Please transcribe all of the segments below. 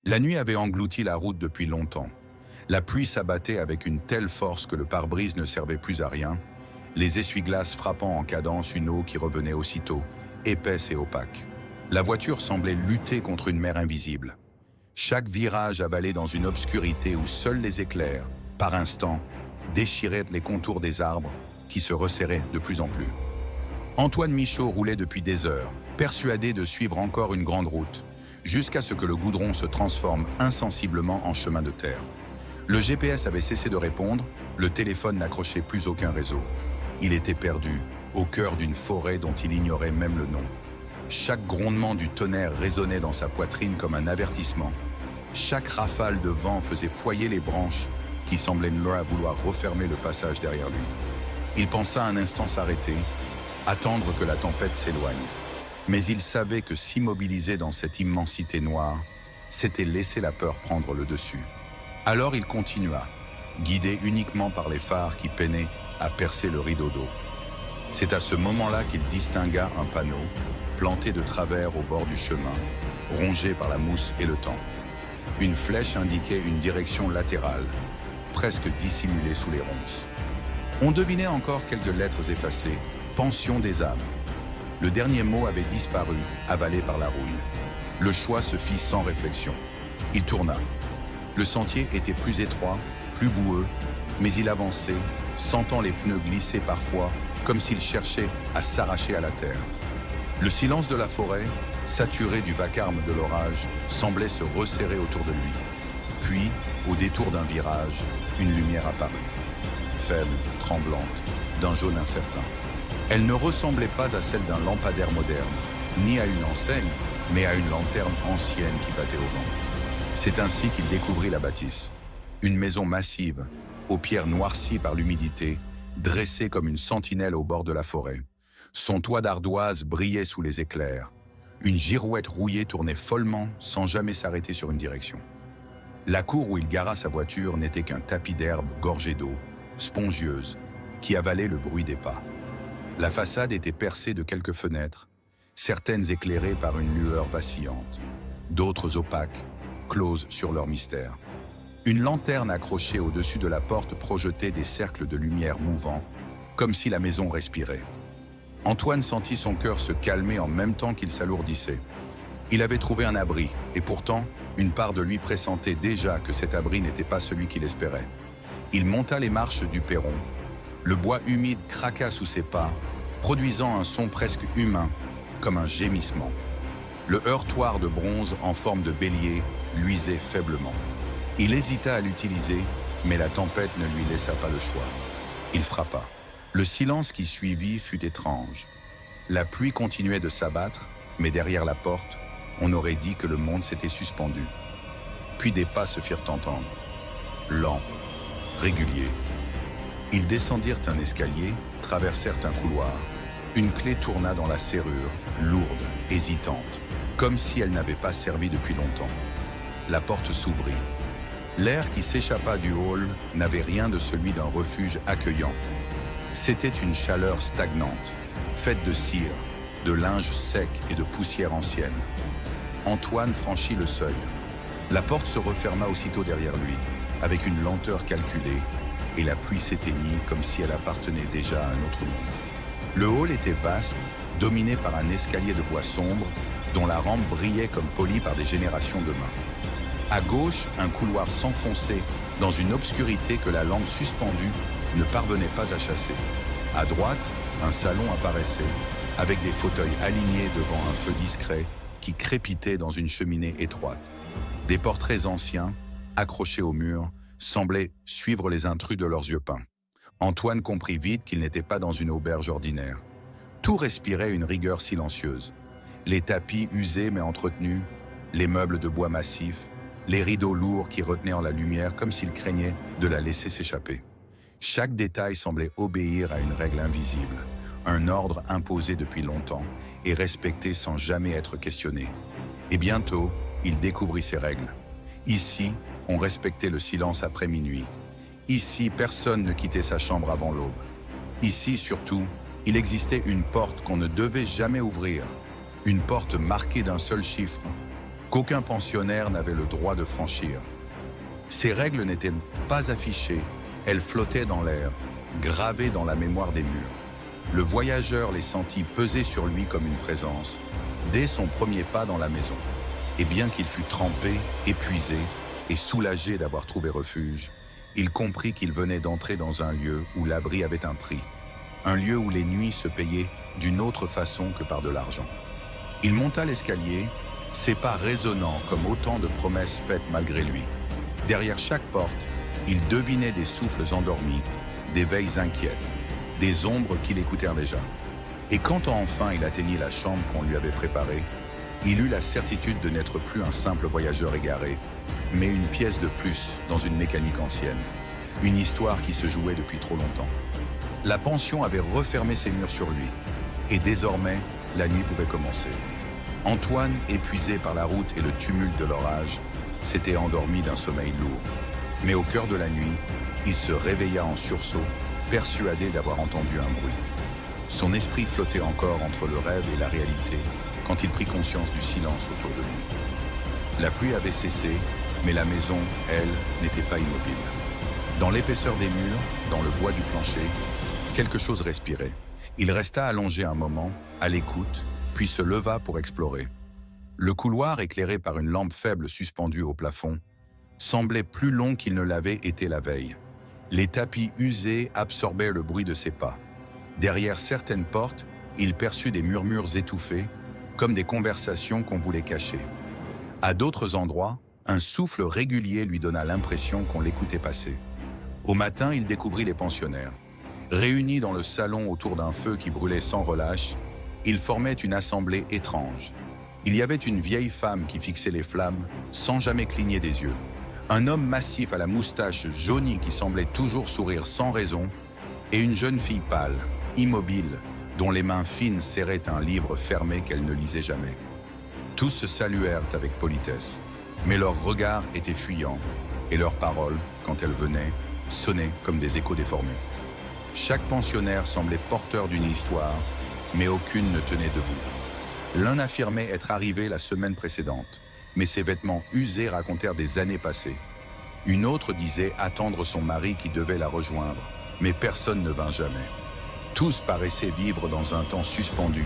La nuit avait englouti la route depuis longtemps. La pluie s'abattait avec une telle force que le pare-brise ne servait plus à rien, les essuie-glaces frappant en cadence une eau qui revenait aussitôt, épaisse et opaque. La voiture semblait lutter contre une mer invisible. Chaque virage avalé dans une obscurité où seuls les éclairs, par instants, déchiraient les contours des arbres qui se resserraient de plus en plus. Antoine Michaud roulait depuis des heures, persuadé de suivre encore une grande route, jusqu'à ce que le goudron se transforme insensiblement en chemin de terre. Le GPS avait cessé de répondre, le téléphone n'accrochait plus aucun réseau. Il était perdu, au cœur d'une forêt dont il ignorait même le nom. Chaque grondement du tonnerre résonnait dans sa poitrine comme un avertissement. Chaque rafale de vent faisait ployer les branches qui semblaient vouloir refermer le passage derrière lui. Il pensa un instant s'arrêter, attendre que la tempête s'éloigne. Mais il savait que s'immobiliser dans cette immensité noire, c'était laisser la peur prendre le dessus. Alors il continua, guidé uniquement par les phares qui peinaient à percer le rideau d'eau. C'est à ce moment-là qu'il distingua un panneau, planté de travers au bord du chemin, rongé par la mousse et le temps. Une flèche indiquait une direction latérale, presque dissimulée sous les ronces. On devinait encore quelques lettres effacées, pension des âmes. Le dernier mot avait disparu, avalé par la rouille. Le choix se fit sans réflexion. Il tourna. Le sentier était plus étroit, plus boueux, mais il avançait, sentant les pneus glisser parfois, comme s'il cherchait à s'arracher à la terre. Le silence de la forêt, saturé du vacarme de l'orage, semblait se resserrer autour de lui. Puis, au détour d'un virage, une lumière apparut. Faible, tremblante, d'un jaune incertain. Elle ne ressemblait pas à celle d'un lampadaire moderne, ni à une enseigne, mais à une lanterne ancienne qui battait au vent. C'est ainsi qu'il découvrit la bâtisse. Une maison massive, aux pierres noircies par l'humidité, dressée comme une sentinelle au bord de la forêt. Son toit d'ardoise brillait sous les éclairs. Une girouette rouillée tournait follement sans jamais s'arrêter sur une direction. La cour où il gara sa voiture n'était qu'un tapis d'herbe gorgé d'eau, spongieuse, qui avalait le bruit des pas. La façade était percée de quelques fenêtres, certaines éclairées par une lueur vacillante, d'autres opaques, closes sur leur mystère. Une lanterne accrochée au-dessus de la porte projetait des cercles de lumière mouvants, comme si la maison respirait. Antoine sentit son cœur se calmer en même temps qu'il s'alourdissait. Il avait trouvé un abri, et pourtant, une part de lui pressentait déjà que cet abri n'était pas celui qu'il espérait. Il monta les marches du perron. Le bois humide craqua sous ses pas, produisant un son presque humain, comme un gémissement. Le heurtoir de bronze en forme de bélier luisait faiblement. Il hésita à l'utiliser, mais la tempête ne lui laissa pas le choix. Il frappa. Le silence qui suivit fut étrange. La pluie continuait de s'abattre, mais derrière la porte, on aurait dit que le monde s'était suspendu. Puis des pas se firent entendre. Lents, réguliers. Ils descendirent un escalier, traversèrent un couloir. Une clé tourna dans la serrure, lourde, hésitante, comme si elle n'avait pas servi depuis longtemps. La porte s'ouvrit. L'air qui s'échappa du hall n'avait rien de celui d'un refuge accueillant. C'était une chaleur stagnante, faite de cire, de linge sec et de poussière ancienne. Antoine franchit le seuil. La porte se referma aussitôt derrière lui, avec une lenteur calculée, et la pluie s'éteignit comme si elle appartenait déjà à un autre monde. Le hall était vaste, dominé par un escalier de bois sombre, dont la rampe brillait comme polie par des générations de mains. À gauche, un couloir s'enfonçait dans une obscurité que la lampe suspendue ne parvenait pas à chasser. À droite, un salon apparaissait, avec des fauteuils alignés devant un feu discret qui crépitait dans une cheminée étroite. Des portraits anciens, accrochés au mur, semblaient suivre les intrus de leurs yeux peints. Antoine comprit vite qu'il n'était pas dans une auberge ordinaire. Tout respirait une rigueur silencieuse. Les tapis usés mais entretenus, les meubles de bois massif, les rideaux lourds qui retenaient en la lumière comme s'ils craignaient de la laisser s'échapper. Chaque détail semblait obéir à une règle invisible, un ordre imposé depuis longtemps et respecté sans jamais être questionné. Et bientôt, il découvrit ces règles. Ici, on respectait le silence après minuit. Ici, personne ne quittait sa chambre avant l'aube. Ici, surtout, il existait une porte qu'on ne devait jamais ouvrir. Une porte marquée d'un seul chiffre, qu'aucun pensionnaire n'avait le droit de franchir. Ces règles n'étaient pas affichées, elles flottaient dans l'air, gravées dans la mémoire des murs. Le voyageur les sentit peser sur lui comme une présence, dès son premier pas dans la maison. Et bien qu'il fût trempé, épuisé et soulagé d'avoir trouvé refuge, il comprit qu'il venait d'entrer dans un lieu où l'abri avait un prix, un lieu où les nuits se payaient d'une autre façon que par de l'argent. Il monta l'escalier, ses pas résonnant comme autant de promesses faites malgré lui. Derrière chaque porte, il devinait des souffles endormis, des veilles inquiètes, des ombres qui l'écoutèrent déjà. Et quand enfin il atteignit la chambre qu'on lui avait préparée, il eut la certitude de n'être plus un simple voyageur égaré, mais une pièce de plus dans une mécanique ancienne, une histoire qui se jouait depuis trop longtemps. La pension avait refermé ses murs sur lui, et désormais, la nuit pouvait commencer. Antoine, épuisé par la route et le tumulte de l'orage, s'était endormi d'un sommeil lourd. Mais au cœur de la nuit, il se réveilla en sursaut, persuadé d'avoir entendu un bruit. Son esprit flottait encore entre le rêve et la réalité quand il prit conscience du silence autour de lui. La pluie avait cessé, mais la maison, elle, n'était pas immobile. Dans l'épaisseur des murs, dans le bois du plancher, quelque chose respirait. Il resta allongé un moment, à l'écoute, puis se leva pour explorer. Le couloir, éclairé par une lampe faible suspendue au plafond, semblait plus long qu'il ne l'avait été la veille. Les tapis usés absorbaient le bruit de ses pas. Derrière certaines portes, il perçut des murmures étouffés, comme des conversations qu'on voulait cacher. À d'autres endroits, un souffle régulier lui donna l'impression qu'on l'écoutait passer. Au matin, il découvrit les pensionnaires. Réunis dans le salon autour d'un feu qui brûlait sans relâche, ils formaient une assemblée étrange. Il y avait une vieille femme qui fixait les flammes sans jamais cligner des yeux. Un homme massif à la moustache jaunie qui semblait toujours sourire sans raison, et une jeune fille pâle, immobile, dont les mains fines serraient un livre fermé qu'elle ne lisait jamais. Tous se saluèrent avec politesse, mais leurs regards étaient fuyants, et leurs paroles, quand elles venaient, sonnaient comme des échos déformés. Chaque pensionnaire semblait porteur d'une histoire, mais aucune ne tenait debout. L'un affirmait être arrivé la semaine précédente, mais ses vêtements usés racontèrent des années passées. Une autre disait attendre son mari qui devait la rejoindre, mais personne ne vint jamais. Tous paraissaient vivre dans un temps suspendu,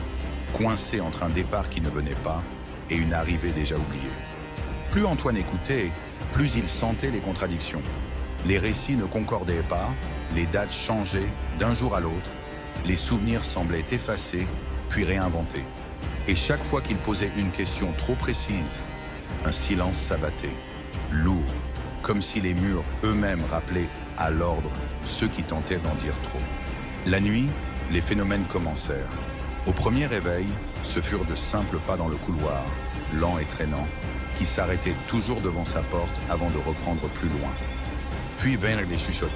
coincés entre un départ qui ne venait pas et une arrivée déjà oubliée. Plus Antoine écoutait, plus il sentait les contradictions. Les récits ne concordaient pas, les dates changeaient d'un jour à l'autre, les souvenirs semblaient effacés, puis réinventés. Et chaque fois qu'il posait une question trop précise, un silence s'abattait, lourd, comme si les murs eux-mêmes rappelaient à l'ordre ceux qui tentaient d'en dire trop. La nuit, les phénomènes commencèrent. Au premier réveil, ce furent de simples pas dans le couloir, lents et traînants, qui s'arrêtaient toujours devant sa porte avant de reprendre plus loin. Puis vinrent les chuchotements.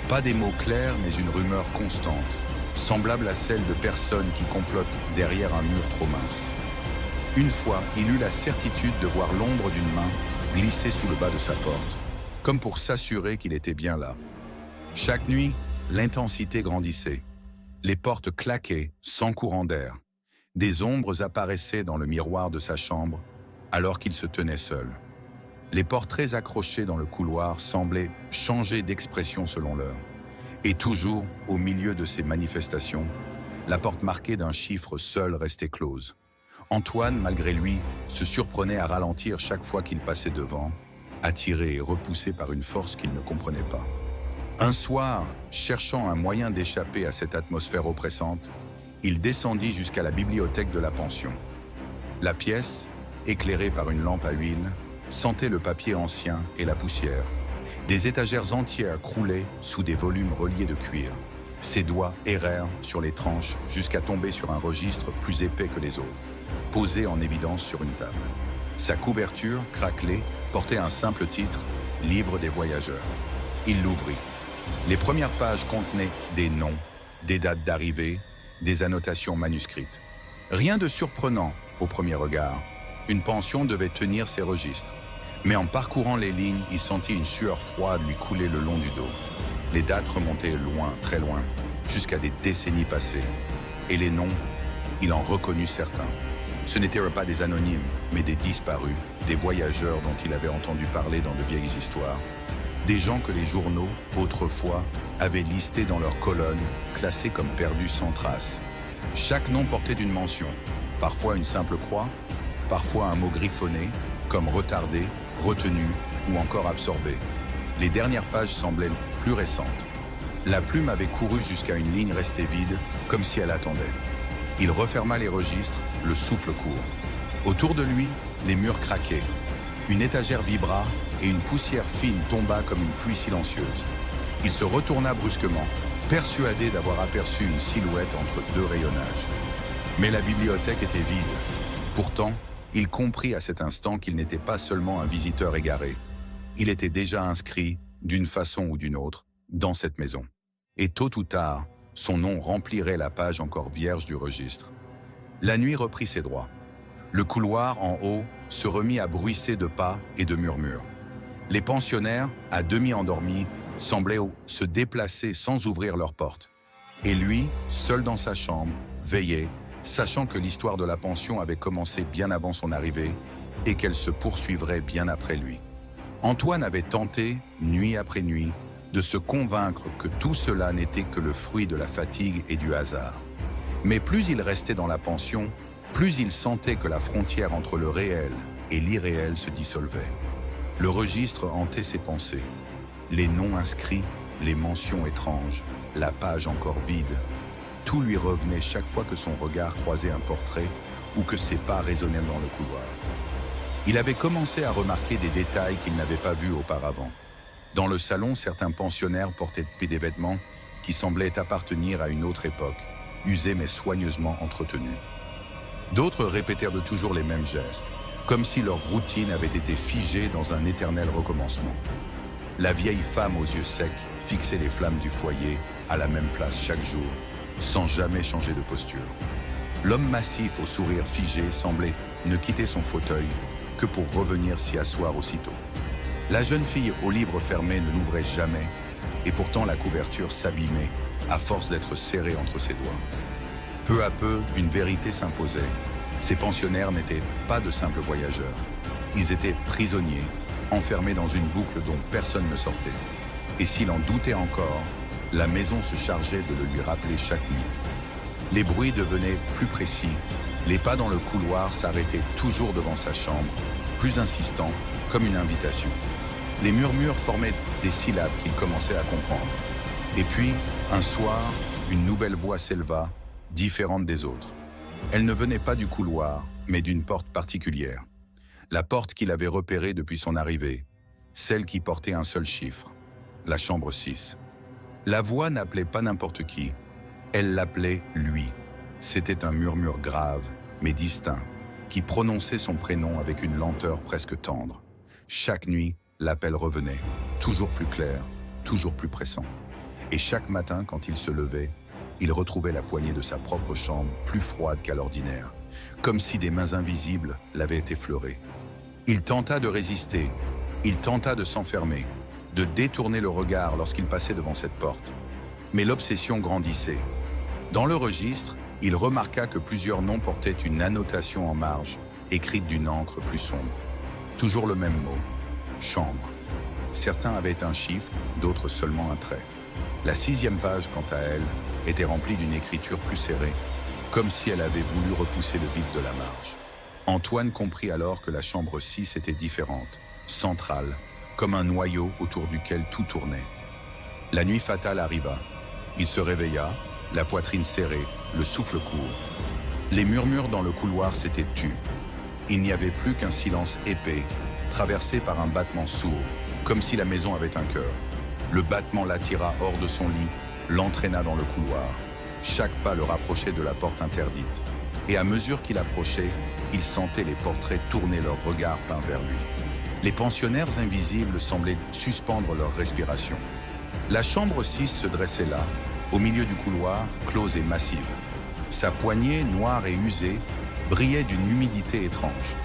Pas des mots clairs, mais une rumeur constante, semblable à celle de personnes qui complotent derrière un mur trop mince. Une fois, il eut la certitude de voir l'ombre d'une main glisser sous le bas de sa porte, comme pour s'assurer qu'il était bien là. Chaque nuit, l'intensité grandissait. Les portes claquaient sans courant d'air. Des ombres apparaissaient dans le miroir de sa chambre, alors qu'il se tenait seul. Les portraits accrochés dans le couloir semblaient changer d'expression selon l'heure. Et toujours, au milieu de ces manifestations, la porte marquée d'un chiffre seul restait close. Antoine, malgré lui, se surprenait à ralentir chaque fois qu'il passait devant, attiré et repoussé par une force qu'il ne comprenait pas. Un soir, cherchant un moyen d'échapper à cette atmosphère oppressante, il descendit jusqu'à la bibliothèque de la pension. La pièce, éclairée par une lampe à huile, sentait le papier ancien et la poussière. Des étagères entières croulaient sous des volumes reliés de cuir. Ses doigts errèrent sur les tranches jusqu'à tomber sur un registre plus épais que les autres, posé en évidence sur une table. Sa couverture, craquelée, portait un simple titre « Livre des voyageurs ». Il l'ouvrit. Les premières pages contenaient des noms, des dates d'arrivée, des annotations manuscrites. Rien de surprenant au premier regard. Une pension devait tenir ses registres. Mais en parcourant les lignes, il sentit une sueur froide lui couler le long du dos. Les dates remontaient loin, très loin, jusqu'à des décennies passées. Et les noms, il en reconnut certains. Ce n'étaient pas des anonymes, mais des disparus, des voyageurs dont il avait entendu parler dans de vieilles histoires. Des gens que les journaux, autrefois, avaient listés dans leurs colonnes, classés comme perdus sans trace. Chaque nom portait une mention, parfois une simple croix, parfois un mot griffonné, comme retardé, retenu ou encore absorbé. Les dernières pages semblaient plus récentes. La plume avait couru jusqu'à une ligne restée vide, comme si elle attendait. Il referma les registres, le souffle court. Autour de lui, les murs craquaient. Une étagère vibra et une poussière fine tomba comme une pluie silencieuse. Il se retourna brusquement, persuadé d'avoir aperçu une silhouette entre deux rayonnages. Mais la bibliothèque était vide. Pourtant, il comprit à cet instant qu'il n'était pas seulement un visiteur égaré. Il était déjà inscrit, d'une façon ou d'une autre, dans cette maison. Et tôt ou tard, son nom remplirait la page encore vierge du registre. La nuit reprit ses droits. Le couloir, en haut, se remit à bruisser de pas et de murmures. Les pensionnaires, à demi endormis, semblaient se déplacer sans ouvrir leurs portes. Et lui, seul dans sa chambre, veillait, sachant que l'histoire de la pension avait commencé bien avant son arrivée et qu'elle se poursuivrait bien après lui. Antoine avait tenté, nuit après nuit, de se convaincre que tout cela n'était que le fruit de la fatigue et du hasard. Mais plus il restait dans la pension, plus il sentait que la frontière entre le réel et l'irréel se dissolvait. Le registre hantait ses pensées. Les noms inscrits, les mentions étranges, la page encore vide. Tout lui revenait chaque fois que son regard croisait un portrait ou que ses pas résonnaient dans le couloir. Il avait commencé à remarquer des détails qu'il n'avait pas vus auparavant. Dans le salon, certains pensionnaires portaient des vêtements qui semblaient appartenir à une autre époque, usés mais soigneusement entretenus. D'autres répétèrent de toujours les mêmes gestes, comme si leur routine avait été figée dans un éternel recommencement. La vieille femme aux yeux secs fixait les flammes du foyer à la même place chaque jour, sans jamais changer de posture. L'homme massif au sourire figé semblait ne quitter son fauteuil que pour revenir s'y asseoir aussitôt. La jeune fille au livre fermé ne l'ouvrait jamais, et pourtant la couverture s'abîmait à force d'être serrée entre ses doigts. Peu à peu, une vérité s'imposait. Ces pensionnaires n'étaient pas de simples voyageurs. Ils étaient prisonniers, enfermés dans une boucle dont personne ne sortait. Et s'il en doutait encore, la maison se chargeait de le lui rappeler chaque nuit. Les bruits devenaient plus précis, les pas dans le couloir s'arrêtaient toujours devant sa chambre, plus insistants, comme une invitation. Les murmures formaient des syllabes qu'il commençait à comprendre. Et puis, un soir, une nouvelle voix s'éleva, différente des autres. Elle ne venait pas du couloir, mais d'une porte particulière. La porte qu'il avait repérée depuis son arrivée, celle qui portait un seul chiffre, la chambre 6. La voix n'appelait pas n'importe qui, elle l'appelait lui. C'était un murmure grave, mais distinct, qui prononçait son prénom avec une lenteur presque tendre. Chaque nuit, l'appel revenait, toujours plus clair, toujours plus pressant. Et chaque matin, quand il se levait, il retrouvait la poignée de sa propre chambre plus froide qu'à l'ordinaire, comme si des mains invisibles l'avaient effleuré. Il tenta de résister, il tenta de s'enfermer, de détourner le regard lorsqu'il passait devant cette porte. Mais l'obsession grandissait. Dans le registre, il remarqua que plusieurs noms portaient une annotation en marge, écrite d'une encre plus sombre. Toujours le même mot, chambre. Certains avaient un chiffre, d'autres seulement un trait. La 6e page, quant à elle, était remplie d'une écriture plus serrée, comme si elle avait voulu repousser le vide de la marge. Antoine comprit alors que la chambre 6 était différente, centrale, comme un noyau autour duquel tout tournait. La nuit fatale arriva. Il se réveilla, la poitrine serrée, le souffle court. Les murmures dans le couloir s'étaient tus. Il n'y avait plus qu'un silence épais, traversé par un battement sourd, comme si la maison avait un cœur. Le battement l'attira hors de son lit, l'entraîna dans le couloir. Chaque pas le rapprochait de la porte interdite. Et à mesure qu'il approchait, il sentait les portraits tourner leurs regards peints vers lui. Les pensionnaires invisibles semblaient suspendre leur respiration. La chambre 6 se dressait là, au milieu du couloir, close et massive. Sa poignée, noire et usée, brillait d'une humidité étrange.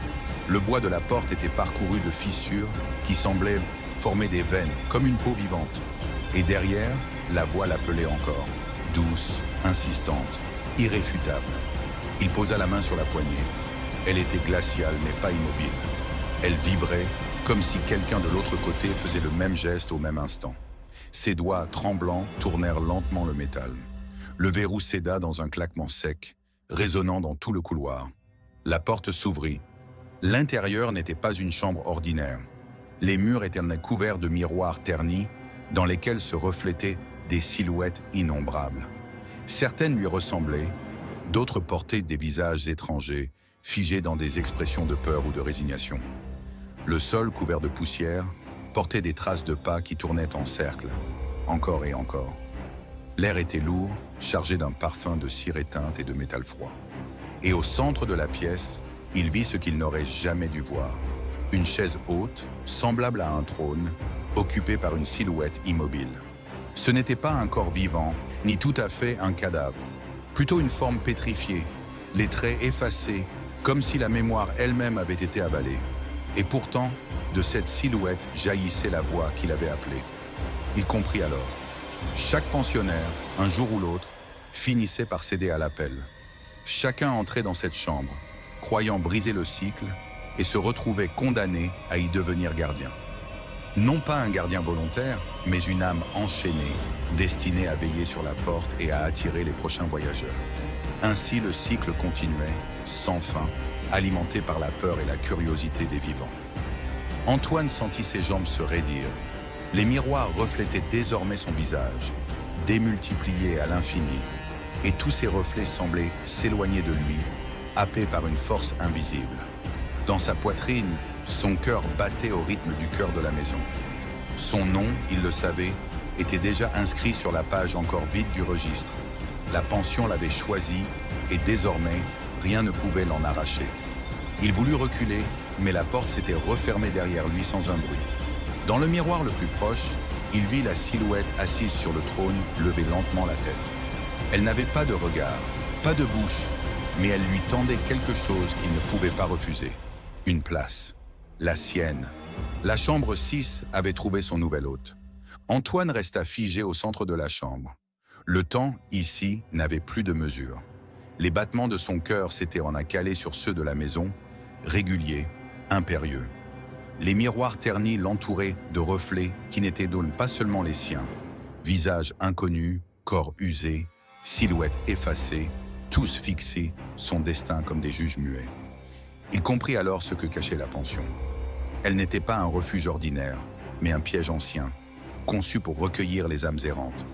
Le bois de la porte était parcouru de fissures qui semblaient former des veines, comme une peau vivante. Et derrière, la voix l'appelait encore, douce, insistante, irréfutable. Il posa la main sur la poignée. Elle était glaciale mais pas immobile. Elle vibrait comme si quelqu'un de l'autre côté faisait le même geste au même instant. Ses doigts tremblants tournèrent lentement le métal. Le verrou céda dans un claquement sec, résonnant dans tout le couloir. La porte s'ouvrit. L'intérieur n'était pas une chambre ordinaire. Les murs étaient couverts de miroirs ternis dans lesquels se reflétaient des silhouettes innombrables. Certaines lui ressemblaient, d'autres portaient des visages étrangers, figés dans des expressions de peur ou de résignation. Le sol, couvert de poussière, portait des traces de pas qui tournaient en cercle, encore et encore. L'air était lourd, chargé d'un parfum de cire éteinte et de métal froid. Et au centre de la pièce, il vit ce qu'il n'aurait jamais dû voir. Une chaise haute, semblable à un trône, occupée par une silhouette immobile. Ce n'était pas un corps vivant, ni tout à fait un cadavre. Plutôt une forme pétrifiée, les traits effacés, comme si la mémoire elle-même avait été avalée. Et pourtant, de cette silhouette jaillissait la voix qui l'avait appelé. Il comprit alors. Chaque pensionnaire, un jour ou l'autre, finissait par céder à l'appel. Chacun entrait dans cette chambre, croyant briser le cycle, et se retrouvait condamné à y devenir gardien. Non pas un gardien volontaire, mais une âme enchaînée, destinée à veiller sur la porte et à attirer les prochains voyageurs. Ainsi le cycle continuait, sans fin, alimenté par la peur et la curiosité des vivants. Antoine sentit ses jambes se raidir. Les miroirs reflétaient désormais son visage, démultiplié à l'infini, et tous ces reflets semblaient s'éloigner de lui, happés par une force invisible. Dans sa poitrine, son cœur battait au rythme du cœur de la maison. Son nom, il le savait, était déjà inscrit sur la page encore vide du registre. La pension l'avait choisi et désormais, rien ne pouvait l'en arracher. Il voulut reculer, mais la porte s'était refermée derrière lui sans un bruit. Dans le miroir le plus proche, il vit la silhouette assise sur le trône lever lentement la tête. Elle n'avait pas de regard, pas de bouche, mais elle lui tendait quelque chose qu'il ne pouvait pas refuser. Une place. La sienne. La chambre 6 avait trouvé son nouvel hôte. Antoine resta figé au centre de la chambre. Le temps, ici, n'avait plus de mesure. Les battements de son cœur s'étaient en accalés sur ceux de la maison, réguliers, impérieux. Les miroirs ternis l'entouraient de reflets qui n'étaient donc pas seulement les siens. Visages inconnus, corps usés, silhouettes effacées, tous fixés, son destin comme des juges muets. Il comprit alors ce que cachait la pension. Elle n'était pas un refuge ordinaire, mais un piège ancien, conçu pour recueillir les âmes errantes.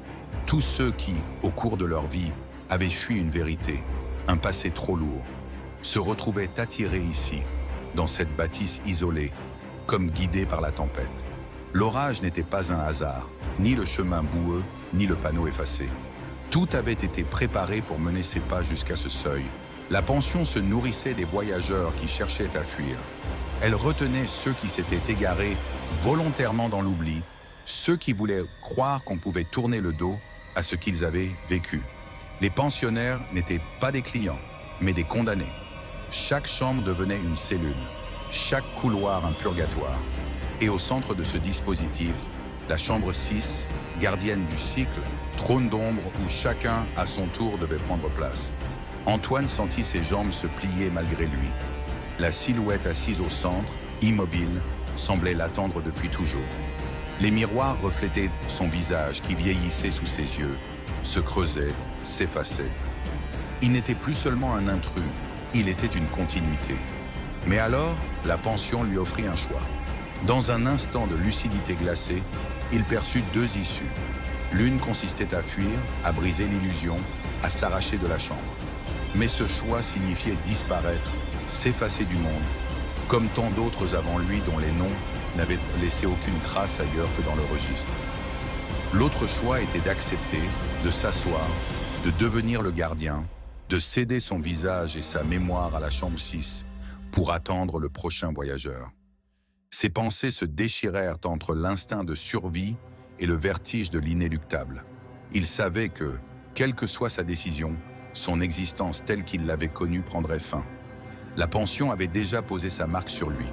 Tous ceux qui, au cours de leur vie, avaient fui une vérité, un passé trop lourd, se retrouvaient attirés ici, dans cette bâtisse isolée, comme guidés par la tempête. L'orage n'était pas un hasard, ni le chemin boueux, ni le panneau effacé. Tout avait été préparé pour mener ses pas jusqu'à ce seuil. La pension se nourrissait des voyageurs qui cherchaient à fuir. Elle retenait ceux qui s'étaient égarés volontairement dans l'oubli, ceux qui voulaient croire qu'on pouvait tourner le dos à ce qu'ils avaient vécu. Les pensionnaires n'étaient pas des clients, mais des condamnés. Chaque chambre devenait une cellule, chaque couloir un purgatoire. Et au centre de ce dispositif, la chambre 6, gardienne du cycle, trône d'ombre où chacun, à son tour, devait prendre place. Antoine sentit ses jambes se plier malgré lui. La silhouette assise au centre, immobile, semblait l'attendre depuis toujours. Les miroirs reflétaient son visage qui vieillissait sous ses yeux, se creusait, s'effaçait. Il n'était plus seulement un intrus, il était une continuité. Mais alors, la pension lui offrit un choix. Dans un instant de lucidité glacée, il perçut deux issues. L'une consistait à fuir, à briser l'illusion, à s'arracher de la chambre. Mais ce choix signifiait disparaître, s'effacer du monde, comme tant d'autres avant lui dont les noms n'avaient laissé aucune trace ailleurs que dans le registre. L'autre choix était d'accepter, de s'asseoir, de devenir le gardien, de céder son visage et sa mémoire à la chambre 6 pour attendre le prochain voyageur. Ses pensées se déchirèrent entre l'instinct de survie et le vertige de l'inéluctable. Il savait que, quelle que soit sa décision, son existence telle qu'il l'avait connue prendrait fin. La pension avait déjà posé sa marque sur lui.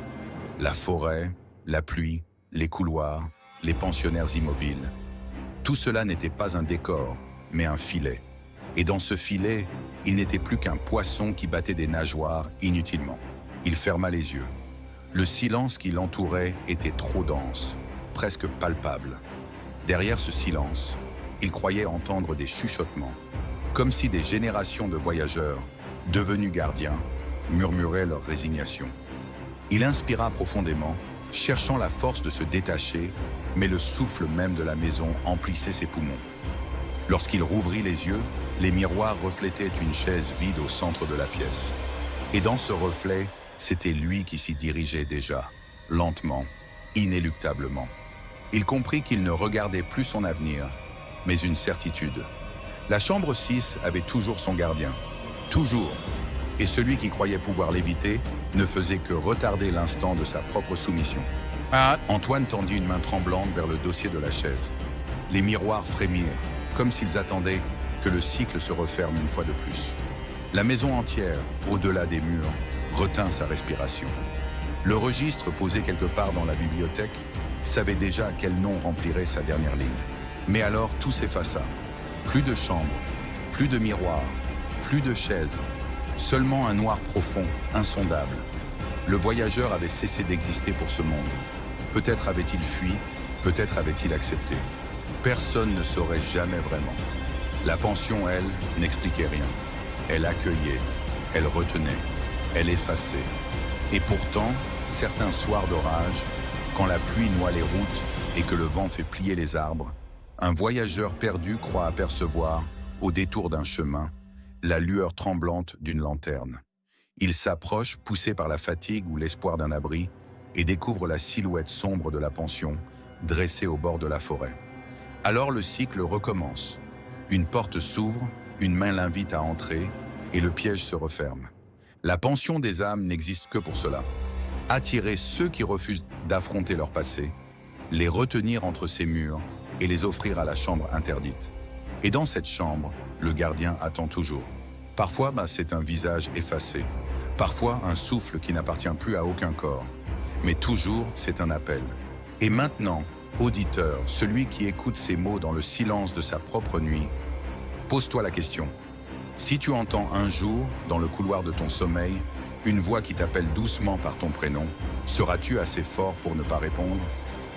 La forêt, la pluie, les couloirs, les pensionnaires immobiles. Tout cela n'était pas un décor, mais un filet. Et dans ce filet, il n'était plus qu'un poisson qui battait des nageoires inutilement. Il ferma les yeux. Le silence qui l'entourait était trop dense, presque palpable. Derrière ce silence, il croyait entendre des chuchotements, comme si des générations de voyageurs, devenus gardiens, murmuraient leur résignation. Il inspira profondément, cherchant la force de se détacher, mais le souffle même de la maison emplissait ses poumons. Lorsqu'il rouvrit les yeux, les miroirs reflétaient une chaise vide au centre de la pièce. Et dans ce reflet, c'était lui qui s'y dirigeait déjà, lentement, inéluctablement. Il comprit qu'il ne regardait plus son avenir, mais une certitude. La chambre 6 avait toujours son gardien. Toujours. Et celui qui croyait pouvoir l'éviter ne faisait que retarder l'instant de sa propre soumission. Antoine tendit une main tremblante vers le dossier de la chaise. Les miroirs frémirent, comme s'ils attendaient que le cycle se referme une fois de plus. La maison entière, au-delà des murs, retint sa respiration. Le registre posé quelque part dans la bibliothèque savait déjà quel nom remplirait sa dernière ligne. Mais alors tout s'effaça. Plus de chambre, plus de miroirs, plus de chaises. Seulement un noir profond, insondable. Le voyageur avait cessé d'exister pour ce monde. Peut-être avait-il fui, peut-être avait-il accepté. Personne ne saurait jamais vraiment. La pension, elle, n'expliquait rien. Elle accueillait, elle retenait, elle effaçait. Et pourtant, certains soirs d'orage, quand la pluie noie les routes et que le vent fait plier les arbres, un voyageur perdu croit apercevoir, au détour d'un chemin, la lueur tremblante d'une lanterne. Il s'approche, poussé par la fatigue ou l'espoir d'un abri, et découvre la silhouette sombre de la pension, dressée au bord de la forêt. Alors le cycle recommence. Une porte s'ouvre, une main l'invite à entrer, et le piège se referme. La pension des âmes n'existe que pour cela. Attirer ceux qui refusent d'affronter leur passé, les retenir entre ses murs et les offrir à la chambre interdite. Et dans cette chambre, le gardien attend toujours. Parfois, c'est un visage effacé. Parfois, un souffle qui n'appartient plus à aucun corps. Mais toujours, c'est un appel. Et maintenant, auditeur, celui qui écoute ces mots dans le silence de sa propre nuit, pose-toi la question. Si tu entends un jour, dans le couloir de ton sommeil, une voix qui t'appelle doucement par ton prénom, seras-tu assez fort pour ne pas répondre?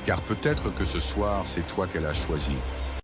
Car peut-être que ce soir, c'est toi qu'elle a choisi.